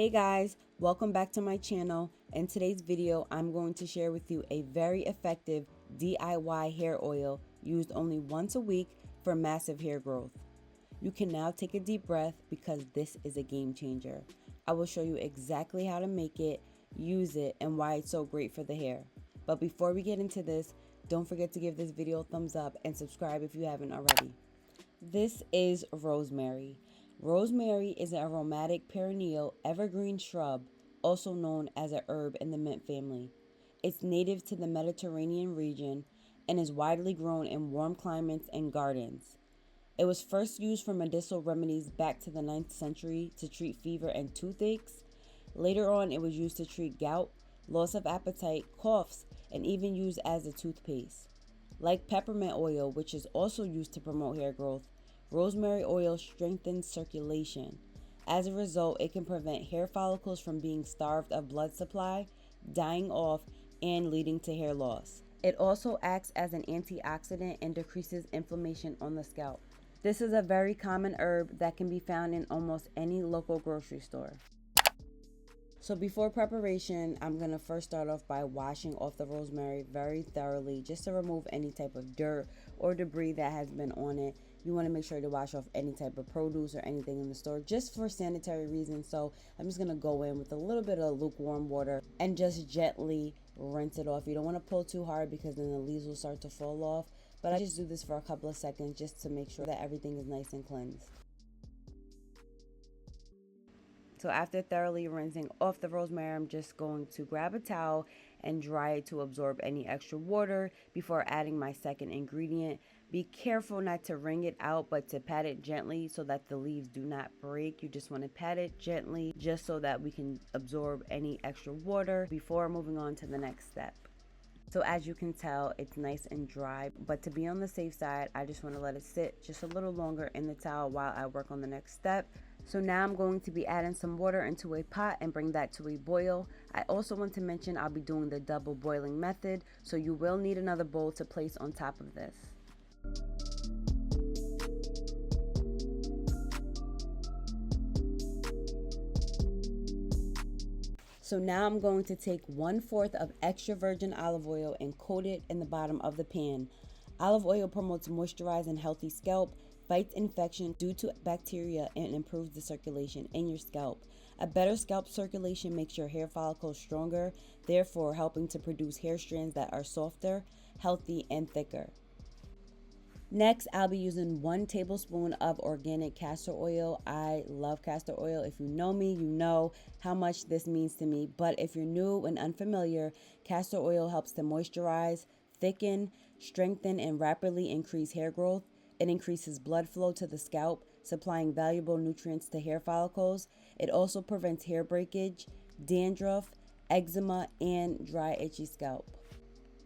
Hey guys, welcome back to my channel. In today's video, I'm going to share with you a very effective DIY hair oil used only once a week for massive hair growth. You can now take a deep breath because this is a game changer. I will show you exactly how to make it, use it, and why it's so great for the hair. But before we get into this, don't forget to give this video a thumbs up and subscribe if you haven't already. This is rosemary. Rosemary is an aromatic perennial evergreen shrub, also known as a herb in the mint family. It's native to the Mediterranean region and is widely grown in warm climates and gardens. It was first used for medicinal remedies back to the 9th century to treat fever and toothaches. Later on, it was used to treat gout, loss of appetite, coughs, and even used as a toothpaste. Like peppermint oil, which is also used to promote hair growth, rosemary oil strengthens circulation. As a result, it can prevent hair follicles from being starved of blood supply, dying off, and leading to hair loss. It also acts as an antioxidant and decreases inflammation on the scalp. This is a very common herb that can be found in almost any local grocery store. So before preparation, I'm going to first start off by washing off the rosemary very thoroughly just to remove any type of dirt or debris that has been on it. You want to make sure to wash off any type of produce or anything in the store just for sanitary reasons. So I'm just going to go in with a little bit of lukewarm water and just gently rinse it off. You don't want to pull too hard because then the leaves will start to fall off. But I just do this for a couple of seconds just to make sure that everything is nice and cleansed. So after thoroughly rinsing off the rosemary, I'm just going to grab a towel and dry it to absorb any extra water before adding my second ingredient. Be careful not to wring it out, but to pat it gently so that the leaves do not break. You just want to pat it gently just so that we can absorb any extra water before moving on to the next step. So as you can tell, it's nice and dry, but to be on the safe side, I just want to let it sit just a little longer in the towel while I work on the next step. So now I'm going to be adding some water into a pot and bring that to a boil. I also want to mention I'll be doing the double boiling method, so you will need another bowl to place on top of this. So now I'm going to take 1/4 of extra virgin olive oil and coat it in the bottom of the pan. Olive oil promotes moisturized and healthy scalp, fights infection due to bacteria, and improves the circulation in your scalp. A better scalp circulation makes your hair follicles stronger, therefore helping to produce hair strands that are softer, healthy, and thicker. Next, I'll be using 1 tablespoon of organic castor oil. I love castor oil. If you know me, you know how much this means to me. But if you're new and unfamiliar, castor oil helps to moisturize, thicken, strengthen, and rapidly increase hair growth. It increases blood flow to the scalp, supplying valuable nutrients to hair follicles. It also prevents hair breakage, dandruff, eczema, and dry, itchy scalp.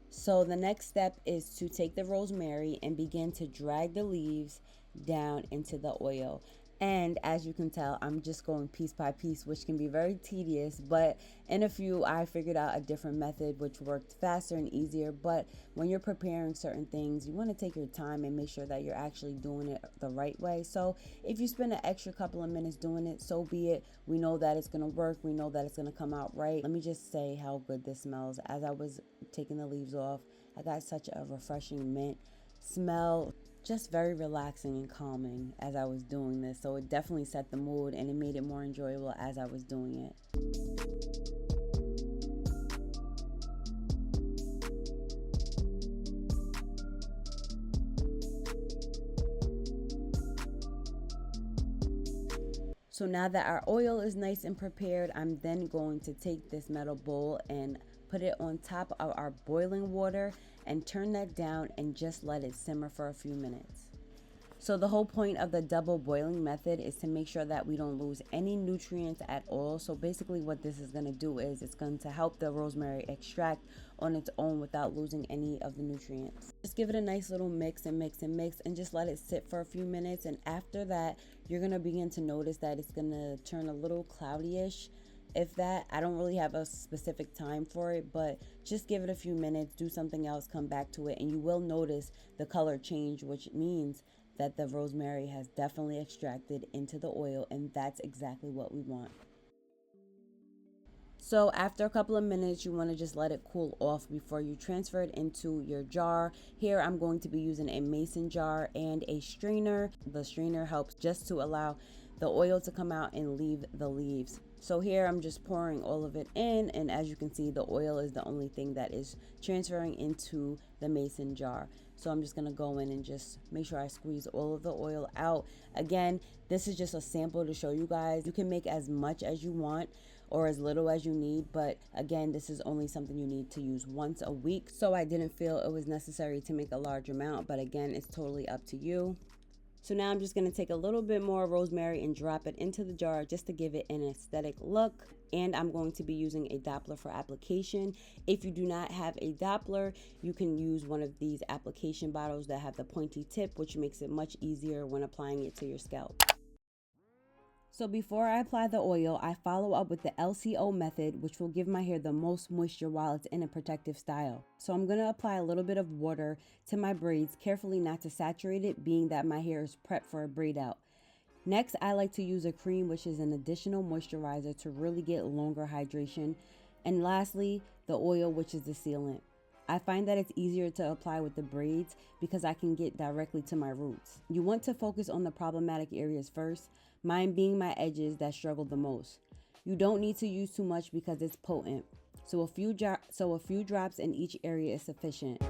So the next step is to take the rosemary and begin to drag the leaves down into the oil. And as you can tell, I'm just going piece by piece, which can be very tedious, but in a few I figured out a different method which worked faster and easier. But when you're preparing certain things, you want to take your time and make sure that you're actually doing it the right way. So if you spend an extra couple of minutes doing it, so be it. We know that it's going to work. We know that it's going to come out right. Let me just say how good this smells. As I was taking the leaves off, I got such a refreshing mint smell, just very relaxing and calming as I was doing this. So it definitely set the mood and it made it more enjoyable as I was doing it. So now that our oil is nice and prepared, I'm then going to take this metal bowl and put it on top of our boiling water and turn that down and just let it simmer for a few minutes. So the whole point of the double boiling method is to make sure that we don't lose any nutrients at all. So basically what this is going to do is it's going to help the rosemary extract on its own without losing any of the nutrients. Just give it a nice little mix and mix and mix and just let it sit for a few minutes. And after that, you're going to begin to notice that it's going to turn a little cloudy-ish. If that, I don't really have a specific time for it, but just give it a few minutes, do something else, come back to it, and you will notice the color change, which means that the rosemary has definitely extracted into the oil, and that's exactly what we want. So after a couple of minutes, you want to just let it cool off before you transfer it into your jar. Here I'm going to be using a mason jar and a strainer. The strainer helps just to allow the oil to come out and leave the leaves. So here I'm just pouring all of it in, and as you can see, the oil is the only thing that is transferring into the mason jar. So I'm just going to go in and just make sure I squeeze all of the oil out. Again, this is just a sample to show you guys. You can make as much as you want or as little as you need, but again, this is only something you need to use once a week. So I didn't feel it was necessary to make a large amount, but again, it's totally up to you. So now I'm just going to take a little bit more rosemary and drop it into the jar just to give it an aesthetic look. And I'm going to be using a Doppler for application. If you do not have a Doppler, you can use one of these application bottles that have the pointy tip, which makes it much easier when applying it to your scalp. So before I apply the oil, I follow up with the LCO method, which will give my hair the most moisture while it's in a protective style. So I'm going to apply a little bit of water to my braids, carefully not to saturate it, being that my hair is prepped for a braid out. Next, I like to use a cream, which is an additional moisturizer to really get longer hydration. And lastly, the oil, which is the sealant. I find that it's easier to apply with the braids because I can get directly to my roots. You want to focus on the problematic areas first, mine being my edges that struggle the most. You don't need to use too much because it's potent, so a few drops in each area is sufficient.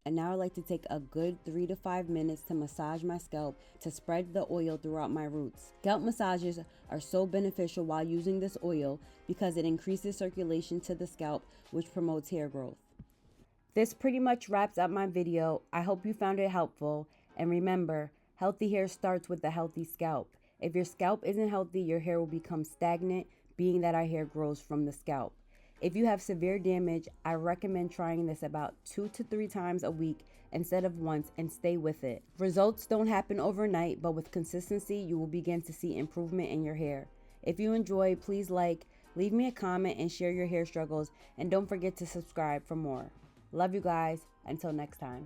And now I like to take a good 3 to 5 minutes to massage my scalp to spread the oil throughout my roots. Scalp massages are so beneficial while using this oil because it increases circulation to the scalp, which promotes hair growth. This pretty much wraps up my video. I hope you found it helpful. And remember, healthy hair starts with a healthy scalp. If your scalp isn't healthy, your hair will become stagnant, being that our hair grows from the scalp. If you have severe damage, I recommend trying this about 2 to 3 times a week instead of once and stay with it. Results don't happen overnight, but with consistency, you will begin to see improvement in your hair. If you enjoy, please leave me a comment and share your hair struggles, and don't forget to subscribe for more. Love you guys. Until next time.